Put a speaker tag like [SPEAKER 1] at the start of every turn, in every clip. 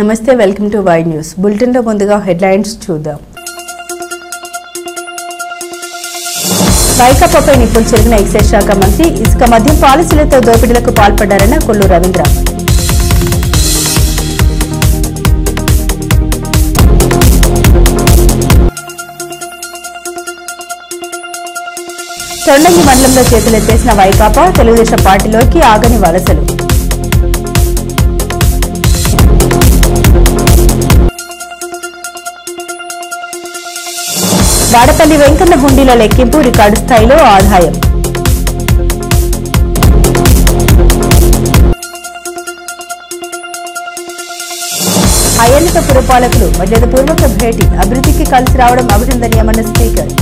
[SPEAKER 1] నమస్తే, welcome to Y news. బులెటిన్లో ముందుగా హెడ్లైన్స్ చూద్దాం. వైకాపాపై నిప్పులు చెరిగిన ఎక్సైజ్ శాఖ మంత్రి, ఇసుక మద్యం పాలసీలతో దోపిడీలకు పాల్పడ్డారన్న కొల్లు రవీంద్ర. తొండంగి మండలంలో చేతులెత్తేసిన వైకాపా, తెలుగుదేశం పార్టీలోకి ఆగని వలసలు. వాడపల్లి వెంకన్న హుండీల లెక్కింపు, రికార్డు స్థాయిలో ఆదాయం. అయ్యన్నత పురపాలకులు మర్యాదపూర్వక భేటీ, అభివృద్ధికి కలిసి రావడం అభినందనీయమన్న స్పీకర్.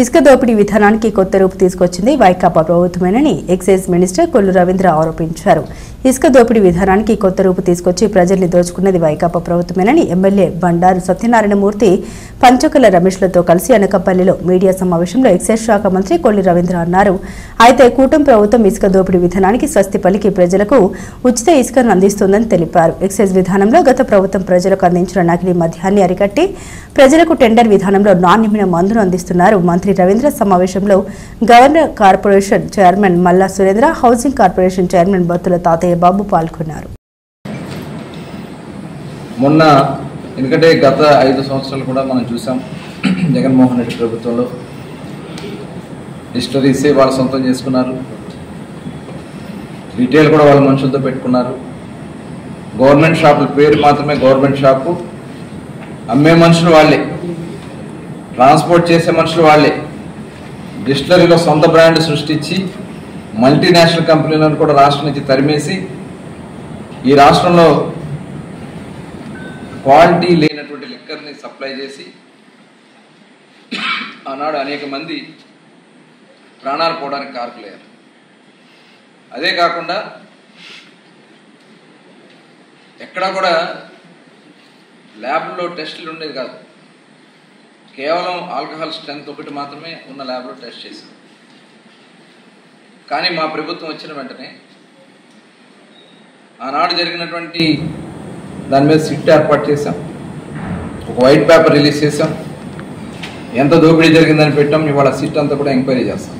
[SPEAKER 1] ఇసుక దోపిడీ విధానానికి కొత్త రూపు తీసుకొచ్చింది వైకాపా ప్రభుత్వమేనని ఎక్సైజ్ మినిస్టర్ కొల్లు రవీంద్ర ఆరోపించారు. ఇసుక దోపిడీ విధానానికి కొత్త రూపు తీసుకొచ్చి ప్రజల్ని దోచుకున్నది వైకాపా ప్రభుత్వమేనని ఎమ్మెల్యే బండారు సత్యనారాయణమూర్తి, పంచకుల రమేష్లతో కలిసి అనకాపల్లిలో మీడియా సమావేశంలో ఎక్సైజ్ శాఖ మంత్రి కొల్లు రవీంద్ర అన్నారు. అయితే కూటమి ప్రభుత్వం ఇసుక దోపిడీ విధానానికి స్వస్తి పలికి ప్రజలకు ఉచిత ఇసుకను అందిస్తోందని తెలిపారు. ఎక్సైజ్ విధానంలో గత ప్రభుత్వం ప్రజలకు అందించిన నకిలీ మద్యాన్ని అరికట్టి ప్రజలకు టెండర్ విధానంలో నాణ్యమైన మందును అందిస్తున్నారు. మంత్రి రవీంద్ర సమావేశంలో గవర్నర్ కార్పొరేషన్ చైర్మన్ మల్లా Surendra, housing corporation chairman Battula తాతయ్య బాబు పాల్గొన్నారు.
[SPEAKER 2] మొన్న ఎందుకంటే గత 5 సంవత్సరాలు కూడా మనం చూసాం, జగన్మోహన్ రెడ్డి ప్రభుత్వంలో డిస్టరీసే వాళ్ళు సొంతం చేసుకున్నారు, రీటైల్ కూడా వాళ్ళ మనుషులతో పెట్టుకున్నారు. గవర్నమెంట్ షాపుల పేరు మాత్రమే గవర్నమెంట్ షాపు, అమ్మే మనుషులు వాళ్ళే, ట్రాన్స్పోర్ట్ చేసే మనుషులు వాళ్ళే. డిస్టిలరీలో సొంత బ్రాండ్ సృష్టించి మల్టీనేషనల్ కంపెనీలను కూడా రాష్ట్రం నుంచి తరిమేసి ఈ రాష్ట్రంలో క్వాలిటీ లేనటువంటి లిక్కర్ని సప్లై చేసి ఆనాడు అనేక మంది ప్రాణాలు పోవడానికి కారకులయ్యారు. అదే కాకుండా ఎక్కడా కూడా ల్యాబ్లో టెస్టులు ఉండేది కాదు, కేవలం ఆల్కహాల్ స్ట్రెంత్ ఒకటి మాత్రమే ఉన్న ల్యాబ్లో టెస్ట్ చేశాం. కానీ మా ప్రభుత్వం వచ్చిన వెంటనే ఆనాడు జరిగినటువంటి దాని మీద సిట్ ఏర్పాటు చేశాం, ఒక వైట్ పేపర్ రిలీజ్ చేశాం, ఎంత దోపిడీ జరిగిందని పెట్టాం. ఇవాళ సిట్ అంతా కూడా ఎంక్వైరీ చేస్తాం.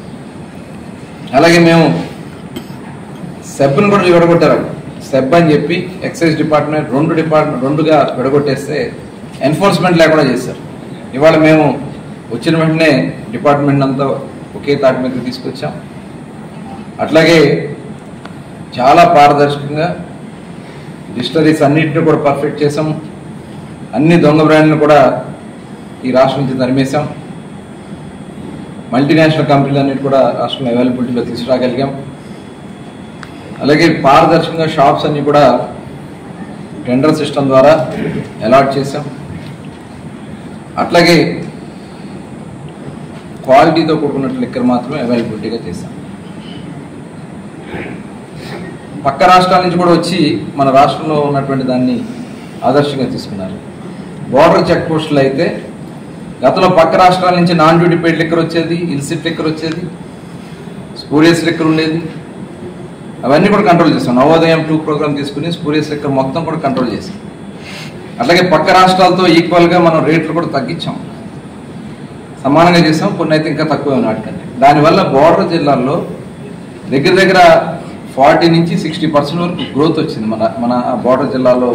[SPEAKER 2] అలాగే మేము సెబ్ను కూడా విడగొట్టారు. సెబ్ అని చెప్పి ఎక్సైజ్ డిపార్ట్మెంట్ రెండుగా విడగొట్టేస్తే ఎన్ఫోర్స్మెంట్ లేకుండా చేశారు. ఇవాళ మేము వచ్చిన వెంటనే డిపార్ట్మెంట్ అంతా ఒకే తాటి మీద తీసుకొచ్చాం. అట్లాగే చాలా పారదర్శకంగా డిస్టరీస్ అన్నింటినీ కూడా పర్ఫెక్ట్ చేసాం. అన్ని దొంగ బ్రాండ్లను కూడా ఈ రాష్ట్రం నుంచి తరిమేశాం. మల్టీనేషనల్ కంపెనీలు అన్నిటి కూడా రాష్ట్రంలో అవైలబిలిటీలో తీసుకురాగలిగాం. అలాగే పారదర్శకంగా షాప్స్ అన్ని కూడా టెండర్ సిస్టమ్ ద్వారా అలాట్ చేసాం. అట్లాగే క్వాలిటీతో కూడుకున్నట్టు లిక్కర్ మాత్రమే అవైలబిలిటీగా చేశాం. పక్క రాష్ట్రాల నుంచి కూడా వచ్చి మన రాష్ట్రంలో ఉన్నటువంటి దాన్ని ఆదర్శంగా తీసుకున్నారు. బోర్డర్ చెక్ పోస్టులు అయితే గతంలో పక్క రాష్ట్రాల నుంచి నాన్ డ్యూటీ పెయిడ్ లిక్కర్ వచ్చేది, ఇల్సిట్ లిక్కర్ వచ్చేది, స్పూరియస్ లిక్కర్ ఉండేది. అవన్నీ కూడా కంట్రోల్ చేస్తాం. నవోదయం 2 ప్రోగ్రామ్ తీసుకుని స్పూరియస్ లిక్కర్ మొత్తం కూడా కంట్రోల్ చేసాం. అట్లాగే పక్క రాష్ట్రాలతో ఈక్వల్గా మనం రేట్లు కూడా తగ్గించాం, సమానంగా చేసాం. కొన్ని అయితే ఇంకా తక్కువ నాటికంటే. దానివల్ల బోర్డర్ జిల్లాల్లో దగ్గర 40 నుంచి 60% వరకు గ్రోత్ వచ్చింది. మన బోర్డర్ జిల్లాలో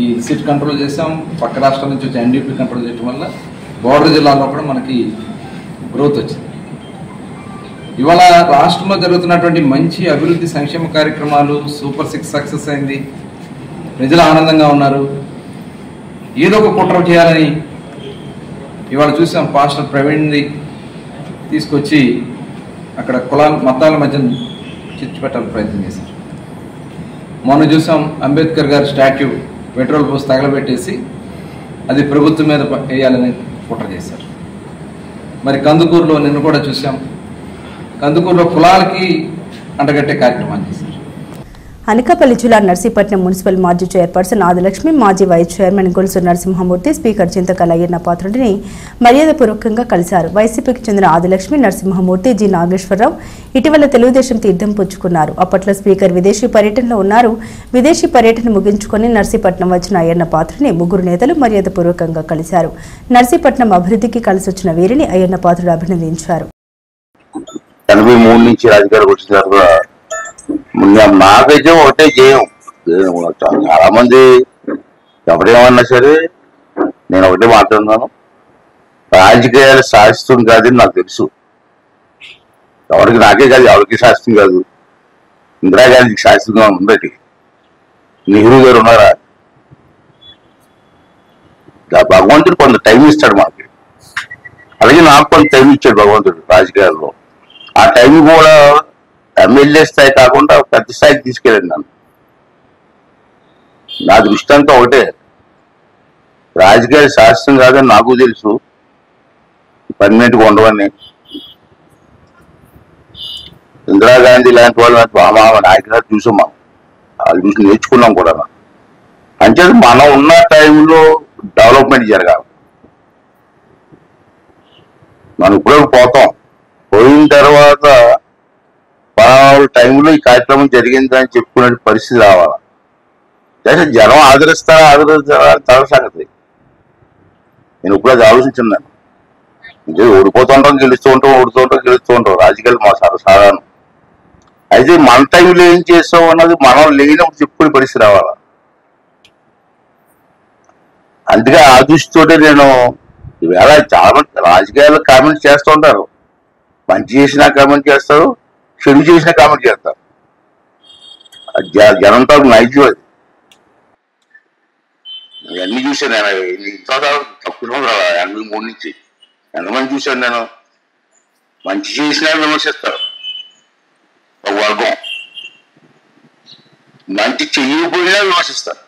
[SPEAKER 2] ఈ సిట్ కంట్రోల్ చేసాం. పక్క రాష్ట్రాల నుంచి వచ్చి ఎన్డీపీ కంట్రోల్ చేయడం వల్ల బోర్డర్ జిల్లాలో కూడా మనకి గ్రోత్ వచ్చింది. ఇవాళ రాష్ట్రంలో జరుగుతున్నటువంటి మంచి అభివృద్ధి సంక్షేమ కార్యక్రమాలు, సూపర్ 6 సక్సెస్ అయింది, ప్రజలు ఆనందంగా ఉన్నారు. ఏదో ఒక కుట్ర చేయాలని ఇవాళ చూసాం. పాస్టర్ ప్రవీణ్ది తీసుకొచ్చి అక్కడ మతాల మధ్య చిచ్చు పెట్టాలని ప్రయత్నం చేశారు. మొన్న చూసాం అంబేద్కర్ గారి స్టాట్యూ పెట్రోల్ పోసి తగలబెట్టేసి అది ప్రభుత్వం మీద వేయాలని కుట్ర చేశారు. మరి కందుకూరులో నిన్ను కూడా చూసాం, కందుకూరులో కులాలకి అంటగట్టే కార్యక్రమాన్ని చేశారు.
[SPEAKER 1] అనకాపల్లి జిల్లా నర్సీపట్నం మున్సిపల్ మాజీ చైర్పర్సన్ ఆదిలక్ష్మి, మాజీ వైస్ చైర్మన్ గొలుసు నరసింహమూర్తి, స్పీకర్ చింతకల అయ్యన్న పాత్రుడిని మర్యాదపూర్వకంగా కలిశారు. వైసీపీకి చెందిన ఆదిలక్ష్మి, నరసింహమూర్తి, జి నాగేశ్వరరావు ఇటీవల తెలుగుదేశం తీర్థం పుచ్చుకున్నారు. అప్పట్లో స్పీకర్ విదేశీ పర్యటనలో ఉన్నారు. విదేశీ పర్యటన ముగించుకొని నర్సీపట్నం వచ్చిన అయ్యన్న పాత్రుని ముగ్గురు నేతలు మర్యాదపూర్వకంగా కలిశారు. నర్సీపట్నం అభివృద్ధికి కలిసొచ్చిన వీరిని అయ్యన్న పాత్రుడు అభినందించారు.
[SPEAKER 3] 83 నుంచి రాజకీయాలకు వచ్చిన తర్వాత నాకైతే ఒకటే జయం. చాలా మంది ఎవరేమన్నా సరే నేను ఒకటే మాట్లాడుతున్నాను, రాజకీయాలు శాస్త్రం కాదని నాకు తెలుసు. ఎవరికి నాకే కాదు, ఎవరికి శాస్త్రం కాదు. ఇందిరాగాంధీకి శాస్త్రంగా ఉందటి. నెహ్రూ గారు ఉన్నారా? భగవంతుడు కొంత టైం ఇస్తాడు మనకి, అలాగే నాకు కొంత టైం ఇచ్చాడు భగవంతుడు రాజకీయాల్లో. ఆ టైం కూడా ఎమ్మెల్యే స్థాయి కాకుండా పెద్ద స్థాయికి తీసుకెళ్ళండి నన్ను. నా దృష్టి అంతా ఒకటే, రాజకీయ శాస్త్రం కాదని నాకు తెలుసు, పర్మనెంట్గా ఉండవని. ఇందిరాగాంధీ లాంటి వాళ్ళు నాయకులు చూసాం, మనం వాళ్ళు చూసి నేర్చుకున్నాం కూడా. అంటే మనం ఉన్న టైంలో డెవలప్మెంట్ జరగాలి. మనం ఇప్పుడు పోతాం, పోయిన తర్వాత టైంలో ఈ కార్యక్రమం జరిగిందని చెప్పుకునే పరిస్థితి రావాలి. అయితే జనం ఆదరిస్తారా తర్వాత సంగతి. నేను ఇప్పుడు అది ఆలోచించున్నాను. అంటే ఓడిపోతుంటాం, గెలుస్తూ ఉంటాం, గెలుస్తూ ఉంటాం. రాజకీయాలు మా సాధారణం. అయితే మన టైంలో ఏం చేస్తాం అన్నది మనం లేనప్పుడు చెప్పుకునే పరిస్థితి రావాలా. అందుకే ఆ దృష్టితోటే నేను ఈవేళ చాలా మంది రాజకీయాల్లో కామెంట్ చేస్తూ ఉంటారు. మంచి చేసినా కామెంట్ చేస్తారు, చెడు చేసినా కామెంట్ చేస్తారు. జనంతో నైజం అది. అన్ని చూశాను నేను. తక్కువ 83 నుంచి ఎంతమంది చూశాను నేను. మంచి చేసినా విమర్శిస్తారు ఒక వర్గం, మంచి చెయ్యకపోయినా విమర్శిస్తారు.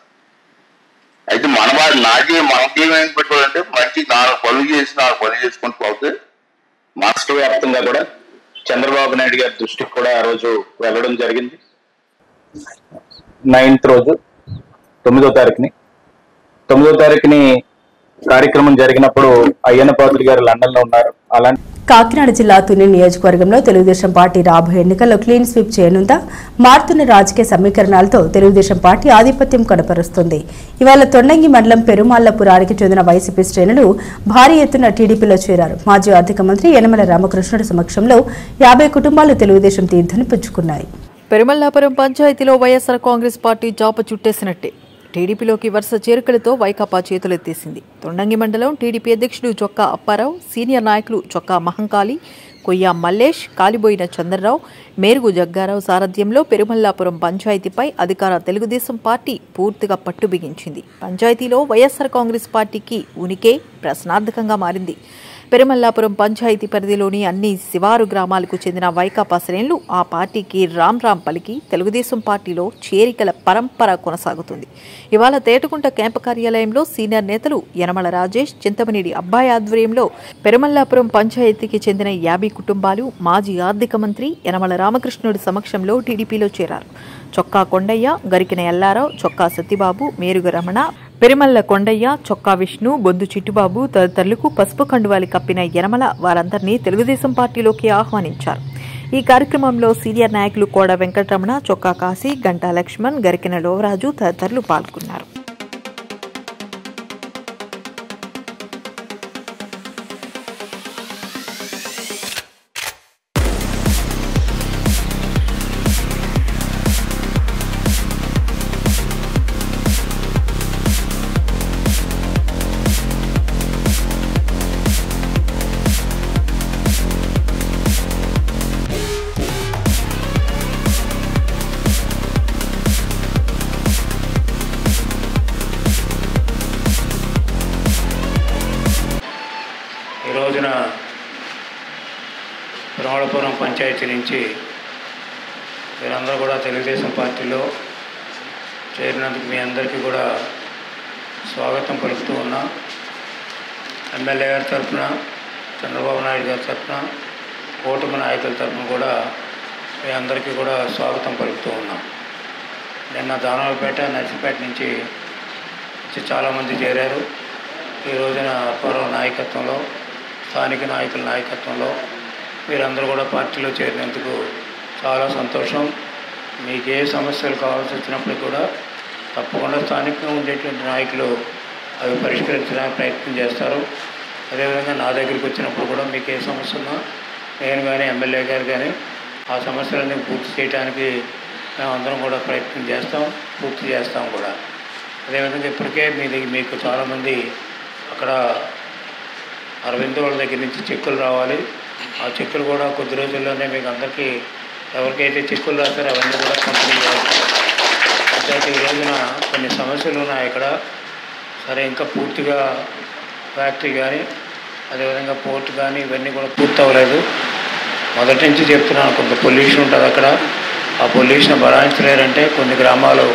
[SPEAKER 3] అయితే మనకేమైనా పెట్టుకోవాలంటే మంచి 4 పనులు చేసి 4 పనులు చేసుకుంటూ పోతే.
[SPEAKER 4] రాష్ట్ర వ్యాప్తంగా కూడా చంద్రబాబు నాయుడు గారి దృష్టికి కూడా ఆ రోజు వెళ్ళడం జరిగింది. 9th రోజు 9వ తారీఖుని కార్యక్రమం జరిగినప్పుడు అయ్యన్న పాత్రుడు గారు లండన్ లో ఉన్నారు. అలాంటి
[SPEAKER 1] కాకినాడ జిల్లా తుని నియోజకవర్గంలో తెలుగుదేశం పార్టీ రాబోయే ఎన్నికల్లో క్లీన్ స్వీప్ చేయనుందా? మారుతున్న రాజకీయ సమీకరణాలతో తెలుగుదేశం పార్టీ ఆధిపత్యం కనపరుస్తుంది. ఇవాళ తొండంగి మండలం పెరుమాళ్లపురానికి చెందిన వైసీపీ శ్రేణులు భారీ ఎత్తున టీడీపీలో చేరారు. మాజీ ఆర్థిక మంత్రి యనమల రామకృష్ణుడి సమక్షంలో 50 కుటుంబాలు తెలుగుదేశం తీర్థాన్ని పుచ్చుకున్నాయి.
[SPEAKER 5] పెరుమల్లాపురం పంచాయతీలో వైఎస్ఆర్ కాంగ్రెస్ పార్టీ జాప చుట్టేసినట్టే. టీడీపీలోకి వరుస చేరికలతో వైకాపా చేతులెత్తేసింది. తొండంగి మండలం టీడీపీ అధ్యక్షుడు చొక్కా అప్పారావు, సీనియర్ నాయకులు చొక్కా మహంకాళి, కొయ్య మల్లేష్, కాలిబోయిన చంద్రరావు, మేరుగు జగ్గారావు సారథ్యంలో పెరుమల్లాపురం పంచాయతీపై అధికార తెలుగుదేశం పార్టీ పూర్తిగా పట్టు బిగించింది. పంచాయతీలో వైఎస్ఆర్ కాంగ్రెస్ పార్టీకి ఉనికే ప్రశ్నార్థకంగా మారింది. పెరుమల్లాపురం పంచాయతీ పరిధిలోని అన్ని శివారు గ్రామాలకు చెందిన వైకాపా శ్రేణులు ఆ పార్టీకి రామ్ పలికి తెలుగుదేశం పార్టీలో చేరికల పరంపర కొనసాగుతుంది. ఇవాళ తేటకుంట క్యాంపు కార్యాలయంలో సీనియర్ నేతలు యనమల రాజేష్, చింతమనేడి అబ్బాయి ఆధ్వర్యంలో పెరుమల్లాపురం పంచాయతీకి చెందిన 50 కుటుంబాలు మాజీ ఆర్థిక మంత్రి యనమల రామకృష్ణుడి సమక్షంలో టీడీపీలో చేరారు. చొక్కా కొండయ్య, గరికిన ఎల్లారావు, చొక్కా సత్యబాబు, మేరుగ రమణ, పెరిమల్ల కొండయ్య, చొక్కా విష్ణు, బొందు చిట్టుబాబు తదితరులకు పసుపు కండువాలి కప్పిన యనమల వారందరినీ తెలుగుదేశం పార్టీలోకి ఆహ్వానించారు. ఈ కార్యక్రమంలో సీనియర్ నాయకులు కోడ వెంకటరమణ, చొక్కా కాశీ, గంటా లక్ష్మణ్, గరికిన లోవరాజు తదితరులు పాల్గొన్నారు.
[SPEAKER 6] ఈ రోజున పెరుమాళపురం పంచాయతీ నుంచి మీరందరూ కూడా తెలుగుదేశం పార్టీలో చేరినందుకు మీ అందరికీ కూడా స్వాగతం పలుకుతూ ఉన్నాం. ఎమ్మెల్యే గారి తరఫున, చంద్రబాబు నాయుడు గారి తరఫున, కూటమి నాయకుల తరఫున కూడా మీ అందరికీ కూడా స్వాగతం పలుకుతూ ఉన్నాం. నిన్న దానాలపేట నర్సిపేట నుంచి చాలామంది చేరారు. ఈ రోజున అప్పారావు నాయకత్వంలో, స్థానిక నాయకుల నాయకత్వంలో వీరందరూ కూడా పార్టీలో చేరినందుకు చాలా సంతోషం. మీకు ఏ సమస్యలు కావాల్సి వచ్చినప్పుడు కూడా తప్పకుండా స్థానికంగా ఉండేటువంటి నాయకులు అవి పరిష్కరించడానికి ప్రయత్నం చేస్తారు. అదేవిధంగా నా దగ్గరికి వచ్చినప్పుడు కూడా మీకు ఏ సమస్య ఉన్నా నేను కానీ ఎమ్మెల్యే గారు కానీ ఆ సమస్యలన్నీ పూర్తి చేయడానికి మేమందరం కూడా ప్రయత్నం చేస్తాం, పూర్తి చేస్తాం కూడా. అదేవిధంగా ఇప్పటికే మీకు చాలామంది అక్కడ అరవింద్ వాళ్ళ దగ్గర నుంచి చెక్కులు రావాలి. ఆ చెక్కులు కూడా కొద్ది రోజుల్లోనే మీకు అందరికీ ఎవరికైతే చెక్కులు రాస్తారో అవన్నీ కూడా కంపెనీ చేస్తారు. అంటే ఈ రోజున కొన్ని సమస్యలు ఉన్నాయి ఇక్కడ. సరే, ఇంకా పూర్తిగా ఫ్యాక్టరీ కానీ అదేవిధంగా పోర్ట్ కానీ ఇవన్నీ కూడా పూర్తి అవ్వలేదు. మొదటి నుంచి చెప్తున్నాను, కొంత పొల్యూషన్ ఉంటుంది అక్కడ. ఆ పొల్యూషన్ భరాయించలేరంటే కొన్ని గ్రామాలు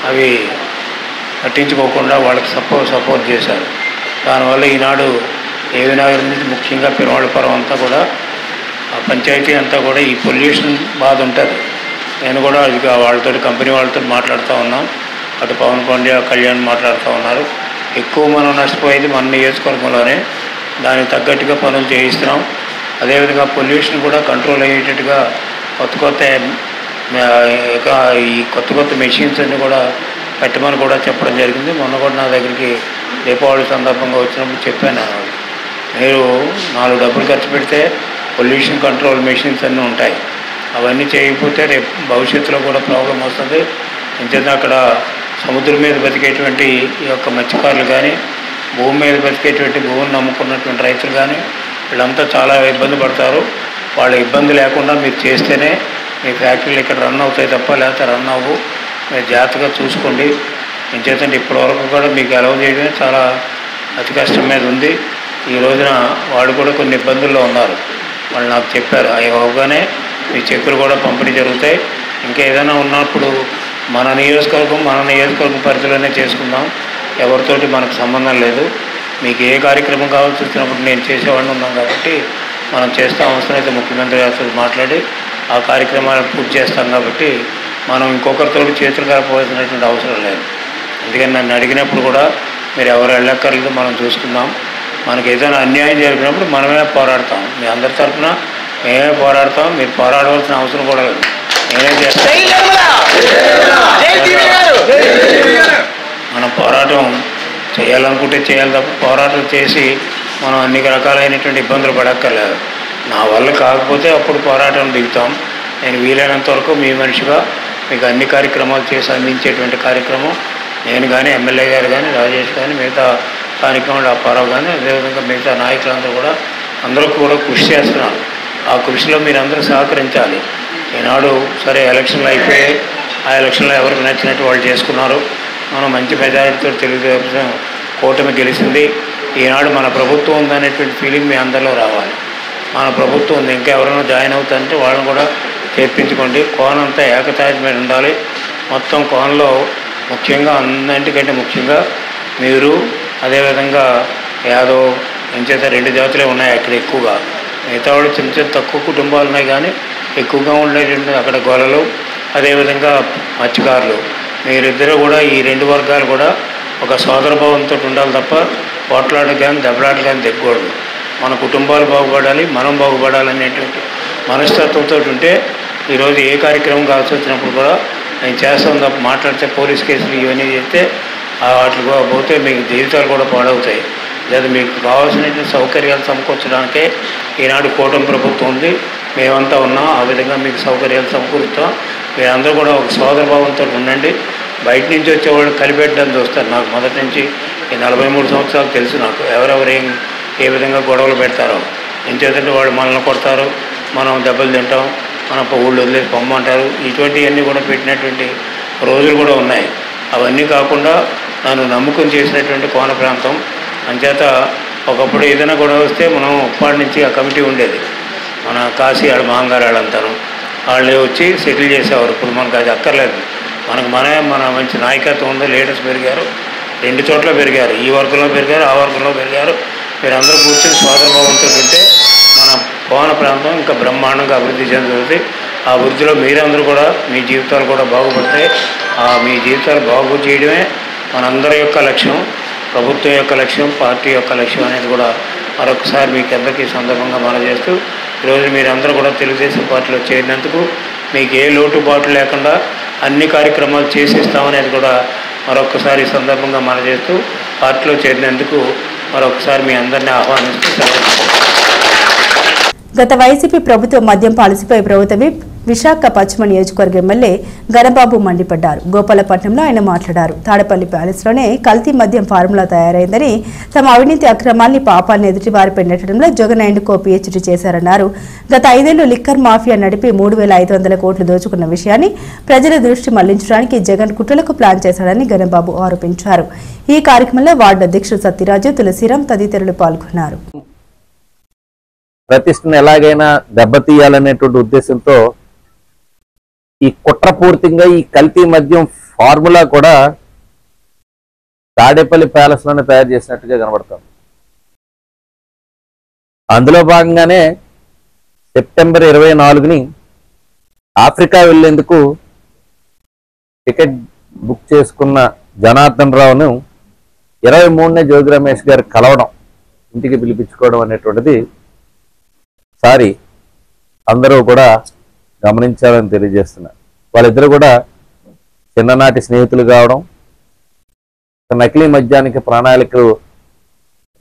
[SPEAKER 6] అవి పట్టించుకోకుండా వాళ్ళకి సపోర్ట్ చేశారు. దానివల్ల ఈనాడు ఏవి నగరం నుంచి ముఖ్యంగా పెరుమాళపురం అంతా కూడా ఆ పంచాయతీ అంతా కూడా ఈ పొల్యూషన్ బాధ ఉంటుంది. నేను కూడా వాళ్ళతో కంపెనీ వాళ్ళతో మాట్లాడుతూ ఉన్నాం. అటు పవన్ పాండ్యా, కళ్యాణ్ మాట్లాడుతూ ఉన్నారు. ఎక్కువ మనం నష్టపోయేది మన నియోజకవర్గంలోనే. దానికి తగ్గట్టుగా పనులు చేయిస్తున్నాం. అదేవిధంగా పొల్యూషన్ కూడా కంట్రోల్ అయ్యేటట్టుగా ఈ కొత్త మెషిన్స్ అన్నీ కూడా పెట్టమని కూడా చెప్పడం జరిగింది. మొన్న కూడా నా దగ్గరికి దీపావళి సందర్భంగా వచ్చినప్పుడు చెప్పాను, మీరు 4 డబ్బులు ఖర్చు పెడితే పొల్యూషన్ కంట్రోల్ మెషిన్స్ అన్నీ ఉంటాయి. అవన్నీ చేయకపోతే రేపు భవిష్యత్తులో కూడా ప్రాబ్లం వస్తుంది. ఎందుకంటే అక్కడ సముద్రం మీద బతికేటువంటి ఈ యొక్క మత్స్యకారులు కానీ, భూమి మీద బతికేటువంటి భూమిని నమ్ముకున్నటువంటి రైతులు కానీ వీళ్ళంతా చాలా ఇబ్బంది పడతారు. వాళ్ళ ఇబ్బంది లేకుండా మీరు చేస్తేనే మీ ఫ్యాక్టరీలు ఇక్కడ రన్ అవుతాయి తప్ప లేకపోతే రన్ అవ్వు. మీరు జాగ్రత్తగా చూసుకోండి. నేను చేతంటే ఇప్పటివరకు కూడా మీకు అలౌ చేయడమే చాలా అతి కష్టం మీద ఉంది. ఈ రోజున వాళ్ళు కూడా కొన్ని ఇబ్బందుల్లో ఉన్నారు. వాళ్ళు నాకు చెప్పారు, అవి అవగానే మీ చెక్కులు కూడా పంపిణీ జరుగుతాయి. ఇంకా ఏదైనా ఉన్నప్పుడు మన నియోజకవర్గం పరిధిలోనే చేసుకుందాం. ఎవరితోటి మనకు సంబంధం లేదు. మీకు ఏ కార్యక్రమం కావాల్సి వచ్చినప్పుడు నేను చేసేవాడిని ఉన్నాం కాబట్టి మనం చేస్తాం. అవసరమైతే ముఖ్యమంత్రి గారితో మాట్లాడి ఆ కార్యక్రమాలను పూర్తి చేస్తాం కాబట్టి మనం ఇంకొకరితో చేతులు కలపవలసినటువంటి అవసరం లేదు. అందుకని నన్ను అడిగినప్పుడు కూడా మీరు ఎవరు వెళ్ళక్కర్లేదు, మనం చూసుకుందాం. మనకు ఏదైనా అన్యాయం జరిగినప్పుడు మనమే పోరాడతాం. మీ అందరి తరఫున మేమే పోరాడతాం. మీరు పోరాడవలసిన అవసరం కూడా లేదు. నేనే చేస్తాను. మనం పోరాటం చేయాలనుకుంటే చేయాలి తప్ప పోరాటం చేసి మనం అన్ని రకాలైనటువంటి ఇబ్బందులు పడక్కర్లేదు. నా వల్ల కాకపోతే అప్పుడు పోరాటం దిగుతాం. నేను వీలైనంత వరకు మీ మనిషిగా మీకు అన్ని కార్యక్రమాలు చేసి అందించేటువంటి కార్యక్రమం నేను కానీ, ఎమ్మెల్యే గారు కానీ, రాజేష్ కానీ, మిగతా స్థానికంగా అప్పారావు కానీ, అదేవిధంగా మిగతా నాయకులందరూ కూడా అందరూ కూడా కృషి చేస్తున్నారు. ఆ కృషిలో మీరందరూ సహకరించాలి. ఈనాడు సరే ఎలక్షన్లు అయిపోయాయి. ఆ ఎలక్షన్లో ఎవరికి నచ్చినట్టు వాళ్ళు చేసుకున్నారు. మనం మంచి మెజారిటీతో తెలుగుదేశం కూటమి గెలిచింది. ఈనాడు మన ప్రభుత్వం ఉందనేటువంటి ఫీలింగ్ మీ అందరిలో రావాలి. మన ప్రభుత్వం ఉంది, ఇంకా ఎవరైనా జాయిన్ అవుతారంటే వాళ్ళని కూడా చేర్పించుకోండి. కోనంతా ఏకతాటి మీద ఉండాలి. మొత్తం కోనలో ముఖ్యంగా అన్నింటికంటే ముఖ్యంగా మీరు, అదేవిధంగా యాదవ్ ఎంచేత 2 జాతులే ఉన్నాయి అక్కడ ఎక్కువగా. మిగతా వాళ్ళు చిన్న తక్కువ కుటుంబాలు ఉన్నాయి కానీ ఎక్కువగా ఉండేటువంటి అక్కడ గొల్లలు, అదేవిధంగా మత్స్యకారులు. మీరిద్దరూ కూడా ఈ 2 వర్గాలు కూడా ఒక సోదరభావంతో ఉండాలి తప్ప పోట్లాట కానీ దెబ్బలాట కానీ దిగకూడదు. మన కుటుంబాలు బాగుపడాలి, మనం బాగుపడాలనేటువంటి మనస్తత్వంతో ఉంటే ఈరోజు ఏ కార్యక్రమం కావాల్సి వచ్చినప్పుడు కూడా నేను చేస్తాం తప్ప మాట్లాడితే పోలీస్ కేసులు ఇవన్నీ చేస్తే వాటికి పోతే మీకు జీవితాలు కూడా పాడవుతాయి. లేదా మీకు కావాల్సినటువంటి సౌకర్యాలు సమకూర్చడానికే ఈనాడు కూటమి ప్రభుత్వం ఉంది. మేమంతా ఉన్నాం. ఆ విధంగా మీకు సౌకర్యాలు సమకూరుస్తాం. మీరందరూ కూడా ఒక సోదరభావంతో ఉండండి. బయట నుంచి వచ్చేవాళ్ళు కలిపెట్టడానికి చూస్తారు. నాకు మొదటి నుంచి ఈ 43 సంవత్సరాలు తెలుసు. నాకు ఎవరెవరు ఏ విధంగా గొడవలు పెడతారో. ఎంచేతంటే వాళ్ళు మనల్ని కొడతారు, మనం దెబ్బలు తింటాం, మన ఊళ్ళు వదిలేసి పొమ్మంటారు. ఇటువంటివన్నీ కూడా పెట్టినటువంటి రోజులు కూడా ఉన్నాయి. అవన్నీ కాకుండా నన్ను నమ్ముకుని చేసినటువంటి కోన ప్రాంతం. అంచేత ఒకప్పుడు ఏదైనా గొడవ వస్తే మనం ఉప్పాడి నుంచి ఆ కమిటీ ఉండేది, మన కాశీ ఆడ మహంగారు వాళ్ళంతాను వాళ్ళు వచ్చి సెటిల్ చేసేవారు. ఇప్పుడు మనకు అది అక్కర్లేదు. మన మంచి నాయకత్వం ఉంది. లీడర్స్ పెరిగారు, 2 చోట్ల పెరిగారు. ఈ వర్గంలో పెరిగారు, ఆ వర్గంలో పెరిగారు. మీరందరూ కూర్చొని సోదరభావంతో ఉంటే మన కోన ప్రాంతం ఇంకా బ్రహ్మాండంగా అభివృద్ధి చెందుతుంది. ఆ వృద్ధిలో మీరందరూ కూడా మీ జీవితాలు కూడా బాగుపడతాయి. మీ జీవితాలు బాగు చేయడమే మనందరి యొక్క లక్ష్యం, ప్రభుత్వం యొక్క లక్ష్యం, పార్టీ యొక్క లక్ష్యం అనేది కూడా మరొకసారి మీకు అందరికీ సందర్భంగా మనం చేస్తూ, ఈరోజు మీరందరూ కూడా తెలుగుదేశం పార్టీలో చేరినందుకు మీకు ఏ లోటుబాటు లేకుండా అన్ని కార్యక్రమాలు చేసిస్తామనేది కూడా మరొకసారి సందర్భంగా మనం చేస్తూ, పార్టీలో చేరినందుకు మరొకసారి మీ అందరినీ ఆహ్వానిస్తూ
[SPEAKER 1] గత వైసీపీ ప్రభుత్వ మద్యం పాలసీపై ప్రభుత్వ విశాఖ పశ్చిమ నియోజకవర్గ ఎమ్మెల్యే గణబాబు మండిపడ్డారు. గోపాలపట్నంలో ఆయన మాట్లాడారు. తాడపల్లి ప్యాలెస్లోనే కల్తీ మద్యం ఫార్ములా తయారైందని, తమ అవినీతి అక్రమాల్ని పాపాన్ని ఎదుటి వారిపై నెట్టడంలో జగన్ అండ్ కో పీహెచ్డీ చేశారన్నారు. గత 5 ఏళ్లు లిక్కర్ మాఫియా నడిపి 3,500 కోట్లు దోచుకున్న విషయాన్ని ప్రజల దృష్టి మళ్లించడానికి జగన్ కుట్రలకు ప్లాన్ చేశాడని గణబాబు ఆరోపించారు. ఈ కార్యక్రమంలో వార్డు అధ్యక్షుడు సత్యరాజు, తులసిరాం తదితరులు పాల్గొన్నారు.
[SPEAKER 7] ప్రతిష్టను ఎలాగైనా దెబ్బతీయాలనేటువంటి ఉద్దేశంతో ఈ కుట్రపూర్తిగా ఈ కల్తీ మద్యం ఫార్ములా కూడా తాడేపల్లి ప్యాలెస్ లోనే తయారు చేసినట్టుగా కనబడుతుంది. అందులో భాగంగానే సెప్టెంబర్ 24ని ఆఫ్రికా వెళ్లేందుకు టికెట్ బుక్ చేసుకున్న జనార్దన్ రావును 23నే జోగి రమేష్ గారు కలవడం, ఇంటికి పిలిపించుకోవడం అనేటువంటిది సారి అందరూ కూడా గమనించాలని తెలియజేస్తున్నారు. వాళ్ళిద్దరూ కూడా చిన్ననాటి స్నేహితులు కావడం, నకిలీ మద్యానికి ప్రణాళికలు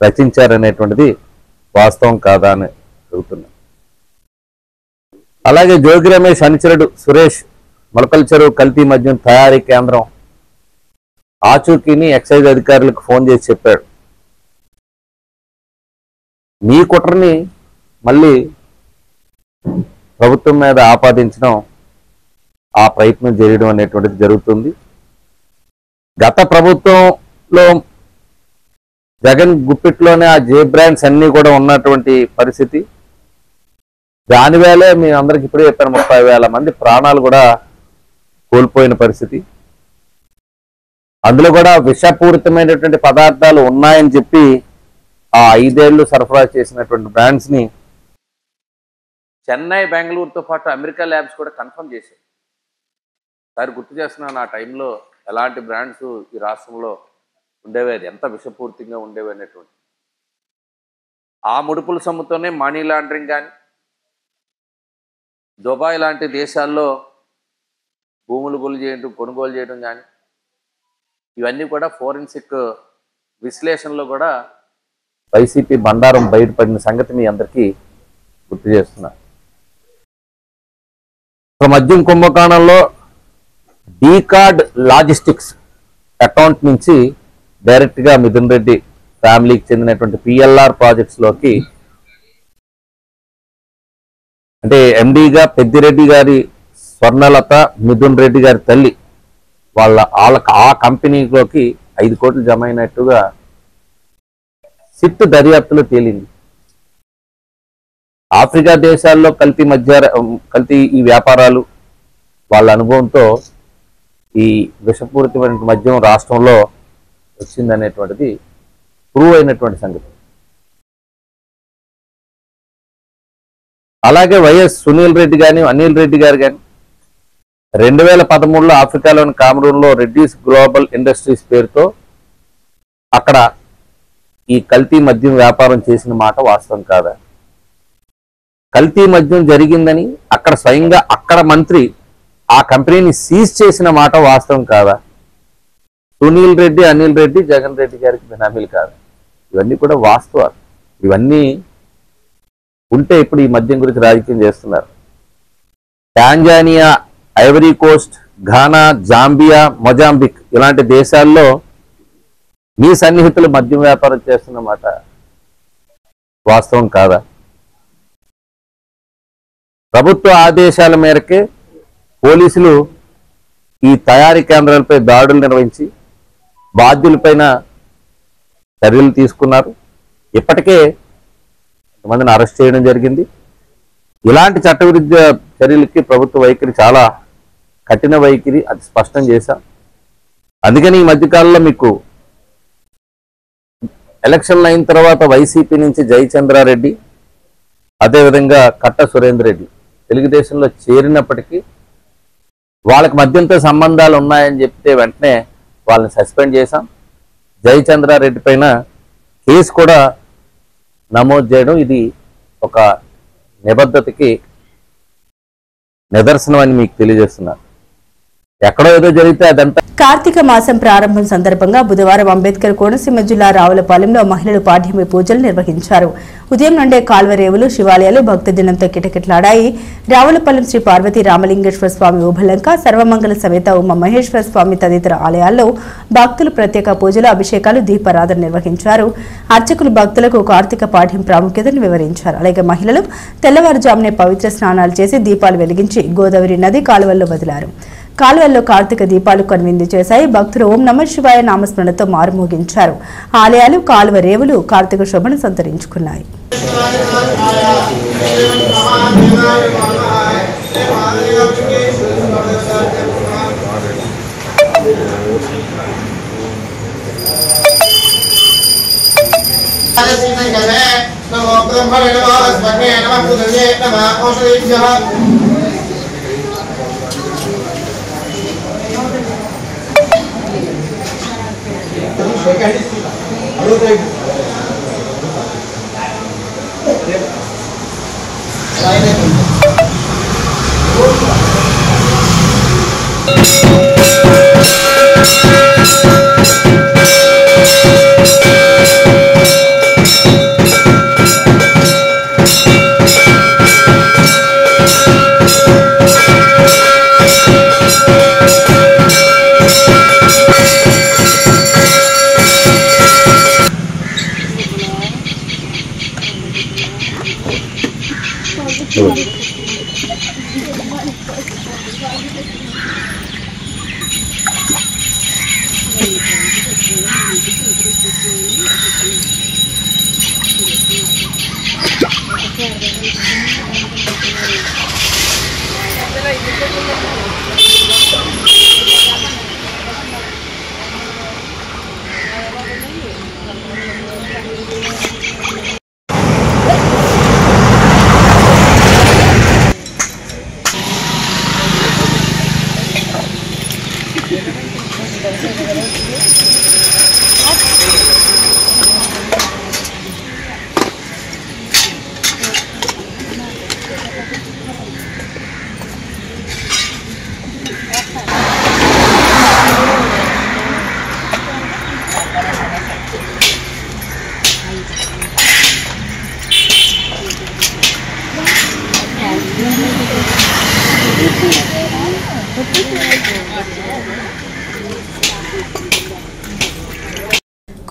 [SPEAKER 7] రచించారనేటువంటిది వాస్తవం కాదా అని చెబుతున్నారు. అలాగే జోగి రమేష్ అనుచరుడు సురేష్ మొలకల చెరువు కల్తీ మద్యం తయారీ కేంద్రం ఆచూకీని ఎక్సైజ్ అధికారులకు ఫోన్ చేసి చెప్పాడు. మీ కుట్రని మళ్ళీ ప్రభుత్వం మీద ఆపాదించడం, ఆ ప్రయత్నం చేయడం అనేటువంటిది జరుగుతుంది. గత ప్రభుత్వంలో జగన్ గుప్పిట్లోనే ఆ జే బ్రాండ్స్ అన్నీ కూడా ఉన్నటువంటి పరిస్థితి. దానివేళే మీ అందరికి ఇప్పుడే చెప్పాను, 30,000 మంది ప్రాణాలు కూడా కోల్పోయిన పరిస్థితి. అందులో కూడా విషపూరితమైనటువంటి పదార్థాలు ఉన్నాయని చెప్పి ఆ 5 ఏళ్లు సరఫరా చేసినటువంటి బ్రాండ్స్ ని చెన్నై, బెంగళూరుతో పాటు అమెరికా ల్యాబ్స్ కూడా కన్ఫర్మ్ చేశాయి. సార్ గుర్తు చేస్తున్నాను, ఆ టైంలో ఎలాంటి బ్రాండ్స్ ఈ రాష్ట్రంలో ఉండేవి, అది ఎంత విషపూర్తిగా ఉండేవి అనేటువంటి. ఆ ముడుపుల సొమ్ముతోనే మనీ లాండరింగ్ కానీ, దుబాయ్ లాంటి దేశాల్లో భూములు కొనుగోలు చేయడం కానీ, ఇవన్నీ కూడా ఫోరెన్సిక్ విశ్లేషణలో కూడా వైసీపీ బండారం బయటపడిన సంగతి మీ అందరికీ గుర్తు చేస్తున్నా. మద్యం కుంభకోణంలో డీకార్డ్ లాజిస్టిక్స్ అకౌంట్ నుంచి డైరెక్ట్గా మిథున్ రెడ్డి ఫ్యామిలీకి చెందినటువంటి పిఎల్ఆర్ ప్రాజెక్ట్స్లోకి, అంటే ఎండీగా పెద్దిరెడ్డి గారి స్వర్ణలత, మిథున్ రెడ్డి గారి తల్లి వాళ్ళకి ఆ కంపెనీలోకి 5 కోట్లు జమ అయినట్టుగా సిట్ దర్యాప్తులో తేలింది. ఆఫ్రికా దేశాల్లో కల్తీ ఈ వ్యాపారాలు వాళ్ళ అనుభవంతో ఈ విషపూరితమైన మద్యం రాష్ట్రంలో వచ్చిందనేటువంటిది ప్రూవ్ అయినటువంటి సంగతి. అలాగే వైఎస్ సునీల్ రెడ్డి కానీ, అనిల్ రెడ్డి గారు కానీ 2013లో ఆఫ్రికాలోని కామరూన్లో రెడ్డీస్ గ్లోబల్ ఇండస్ట్రీస్ పేరుతో అక్కడ ఈ కల్తీ మద్యం వ్యాపారం చేసిన మాట వాస్తవం కాదా? కల్తీ మద్యం జరిగిందని అక్కడ స్వయంగా అక్కడ మంత్రి ఆ కంపెనీని సీజ్ చేసిన మాట వాస్తవం కాదా? సునీల్ రెడ్డి, అనిల్ రెడ్డి జగన్ రెడ్డి గారికి బినామీలు కాదు. ఇవన్నీ కూడా వాస్తవాలు. ఇవన్నీ ఉంటే ఇప్పుడు ఈ మద్యం గురించి రాజకీయం చేస్తున్నారు. Tanzania, Ivory Coast, Ghana, Zambia, Mozambique ఇలాంటి దేశాల్లో మీ సన్నిహితులు మద్యం వ్యాపారం చేస్తున్నమాట వాస్తవం కాదా? ప్రభుత్వ ఆదేశాల మేరకే పోలీసులు ఈ తయారీ కేంద్రాలపై దాడులు నిర్వహించి బాధ్యులపైన చర్యలు తీసుకున్నారు. ఇప్పటికే కొంతమందిని అరెస్ట్ చేయడం జరిగింది. ఇలాంటి చట్టవిరుద్ధ చర్యలకి ప్రభుత్వ వైఖరి చాలా కఠిన వైఖరి, అది స్పష్టం చేశాం. అందుకని ఈ మధ్యకాలంలో మీకు ఎలక్షన్లు అయిన తర్వాత వైసీపీ నుంచి జయచంద్రారెడ్డి, అదేవిధంగా కట్ట సురేందర్ రెడ్డి తెలుగుదేశంలో చేరినప్పటికీ వాళ్ళకి మధ్యంతో సంబంధాలు ఉన్నాయని చెప్తే వెంటనే వాళ్ళని సస్పెండ్ చేశాం. జయచంద్రారెడ్డి పైన కేసు కూడా నమోదు చేయడం ఇది ఒక నిబద్ధతకి నిదర్శనం అని మీకు తెలియజేస్తున్నారు. ఎక్కడో ఏదో జరిగితే అదంతా.
[SPEAKER 1] కార్తీక మాసం ప్రారంభం సందర్భంగా బుధవారం అంబేద్కర్ కోనసీమ జిల్లా రావులపాలెంలో మహిళలు పాఠ్యమి పూజలు నిర్వహించారు. ఉదయం నుండే కాల్వరేవులు, శివాలయాలు భక్తజనంతో కిటకిటలాడాయి. రావులపాలెం శ్రీ పార్వతీ రామలింగేశ్వర స్వామి ఉభలంక, సర్వమంగళ సమేత ఉమా మహేశ్వర స్వామి తదితర ఆలయాల్లో భక్తులు ప్రత్యేక పూజలు, అభిషేకాలు, దీపారాధన నిర్వహించారు. అర్చకులు భక్తులకు కార్తీక పాఠ్యం ప్రాముఖ్యతను వివరించారు. అలాగే మహిళలు తెల్లవారుజామునే పవిత్ర స్నానాలు చేసి దీపాలు వెలిగించి గోదావరి నది కాలువల్లో వదిలారు. కాలువల్లో కార్తీక దీపాలు కనువిందు చేశాయి. భక్తులు ఓం నమ శివాయ నామస్మరణతో మారుమోగించారు. ఆలయాలు, కాలువ రేవులు కార్తీక శోభను సంతరించుకున్నాయి.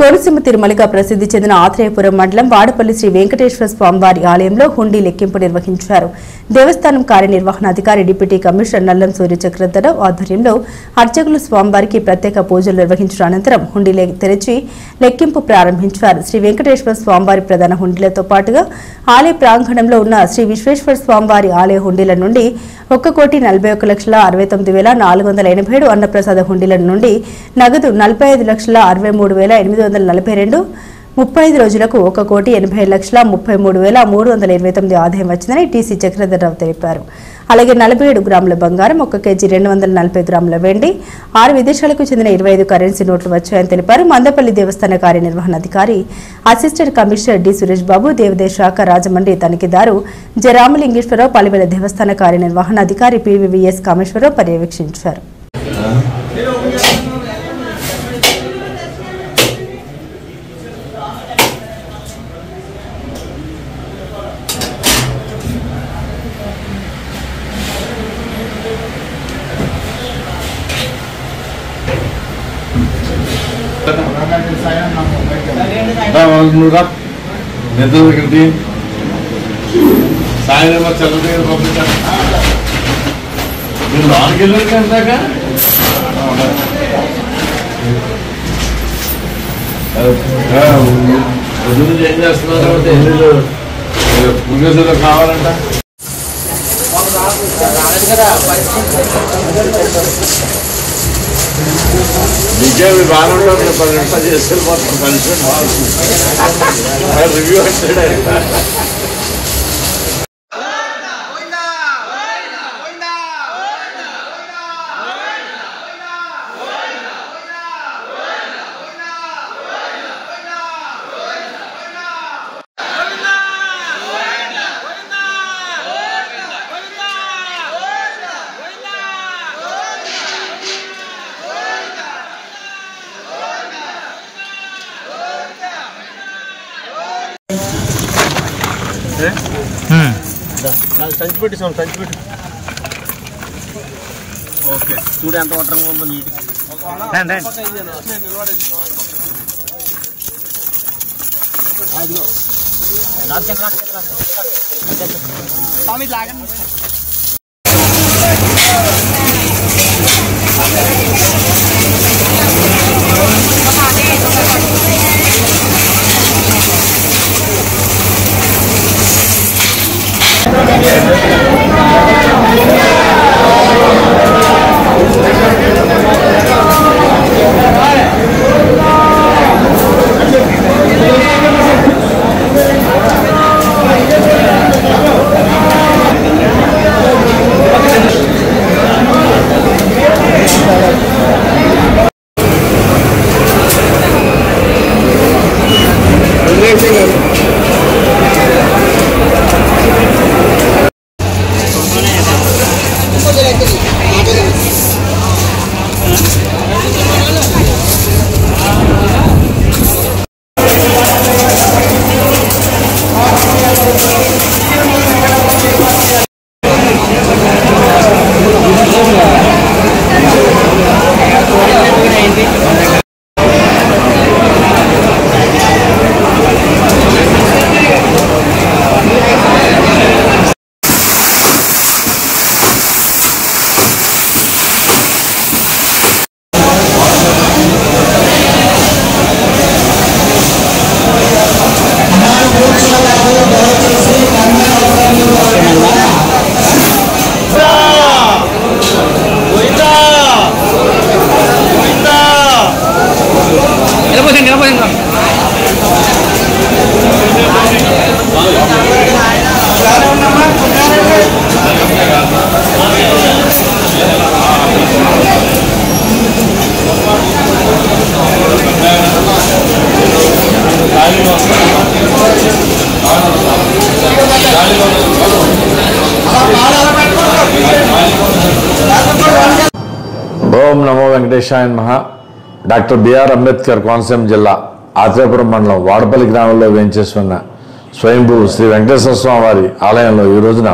[SPEAKER 1] కోనసీమ తిరుమలగా ప్రసిద్ధి చెందిన ఆత్రేయపురం మండలం వాడపల్లి శ్రీ వెంకటేశ్వర స్వామివారి ఆలయంలో హుండీ లెక్కింపు నిర్వహించారు. దేవస్థానం కార్యనిర్వహణాధికారి డిప్యూటీ కమిషనర్ నల్లం సూర్య చక్రధరరావు ఆధ్వర్యంలో అర్చకులు స్వామివారికి ప్రత్యేక పూజలు నిర్వహించిన అనంతరం హుండీ తెరిచి లెక్కింపు ప్రారంభించారు. శ్రీ వెంకటేశ్వర స్వామివారి ప్రధాన హుండీలతో పాటుగా ఆలయ ప్రాంగణంలో ఉన్న శ్రీ విశ్వేశ్వర స్వామివారి ఆలయ హుండీల నుండి 1,41,69,487 అన్నప్రసాద హుండీల నుండి నగదు 45,63,842 35 రోజులకు 1,80,33,329 ఆదాయం వచ్చిందని టీసీ చక్రధరరావు తెలిపారు. అలాగే 47 గ్రాముల బంగారం, 1 కేజీ 240 గ్రాముల వెండి, 6 విదేశాలకు చెందిన 25 కరెన్సీ నోట్లు వచ్చాయని తెలిపారు. మందపల్లి దేవస్థాన కార్యనిర్వహణాధికారి assistant commissioner D Suresh Babu, దేవాదాయ శాఖ రాజమండ్రి తనిఖీదారు జరామలింగేశ్వరరావు, పలివెల దేవస్థాన కార్యనిర్వహణాధికారి పివివిఎస్ కామేశ్వరరావు పర్యవేక్షించారు.
[SPEAKER 8] సాయంత్రం చదువు పంపించాను మీరు లోనికి వెళ్ళారు అందాక పొద్దున్న ఏం చేస్తున్నారు పుణ్యసులు కావాలంట నిజం బాగుంటారు 10 నిమిషాలు చేస్తే మొత్తం పనిష్మెంట్ బాగుంటుంది రివ్యూ అంటే సంచిపెట్టి సంచిపెట్టి ఓకే చూడు ఎంత వడ్రంగా ఉందో నీటి
[SPEAKER 9] ఓం నమో వెంకటేశాయ మహా. డాక్టర్ బిఆర్ అంబేద్కర్ కోనసీమ జిల్లా ఆత్రేయపురం మండలం వాడపల్లి గ్రామంలో వేయించేస్తున్న స్వయంభూ శ్రీ వెంకటేశ్వర స్వామి వారి ఆలయంలో ఈ రోజున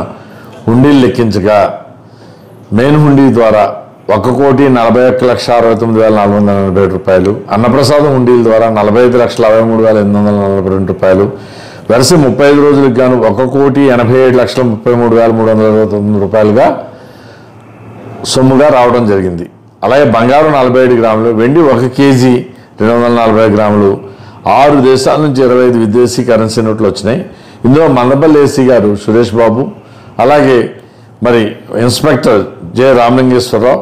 [SPEAKER 9] హుండీలు లెక్కించగా మెయిన్ హుండీ ద్వారా 1,41,69,447 రూపాయలు, అన్నప్రసాదం హుండీల ద్వారా 45,63,842 రూపాయలు, వరుస 35 రోజులకు గాను 1,87,33,329 రూపాయలుగా సొమ్ముగా రావడం జరిగింది. అలాగే బంగారం 47 గ్రాములు, వెండి 1 కేజీ 240 గ్రాములు, 6 దేశాల నుంచి 25 విదేశీ కరెన్సీ నోట్లు వచ్చినాయి. ఇందులో మందపల్లి ఏసీ గారు సురేష్ బాబు, అలాగే మరి inspector J Ramalingeswara Rao,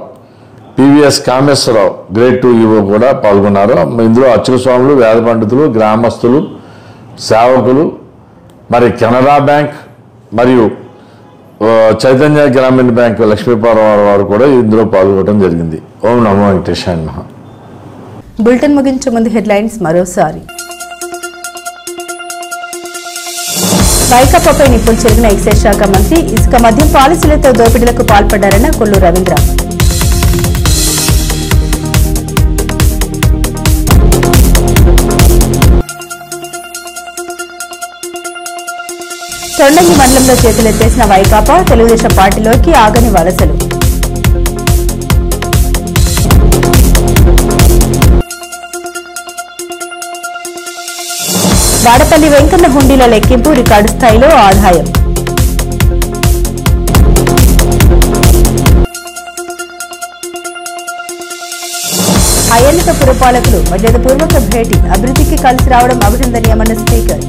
[SPEAKER 9] PVS Kameswara Rao grade 2 EO కూడా పాల్గొన్నారు. ఇందులో అర్చక స్వాములు, వేద పండితులు, గ్రామస్తులు, సేవకులు, మరి కెనరా బ్యాంక్ మరియు చైతన్య గ్రామీణ బ్యాంక్ లక్ష్మీపారావు వారు కూడా ఇందులో పాల్గొనడం జరిగింది. ఓం నమో వెంకటేశాయ నమః.
[SPEAKER 1] బులెటిన్ ముగించే ముందు హెడ్లైన్స్ మరోసారి. వైకాపాపై నిప్పులు చెరిగిన ఎక్సైజ్ శాఖ మంత్రి, ఇసుక మద్యం పాలసీలతో దోపిడీలకు పాల్పడ్డారన్న కొల్లు రవీంద్ర. తొండంగి మండలంలో చేతులెత్తేసిన వైకాపా, తెలుగుదేశం పార్టీలోకి ఆగని వలసలు. వాడపల్లి వెంకన్న హుండీల లెక్కింపు, రికార్డు స్థాయిలో ఆదాయం. అయ్యన్నత పురపాలకులు మర్యాదపూర్వక భేటీ, అభివృద్ధికి కలిసి రావడం అభినందనీయమన్న స్పీకర్.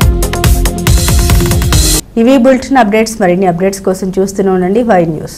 [SPEAKER 1] ఇవి బులెటిన్ అప్డేట్స్. మరిన్ని అప్డేట్స్ కోసం చూస్తూనే ఉండండి వై న్యూస్.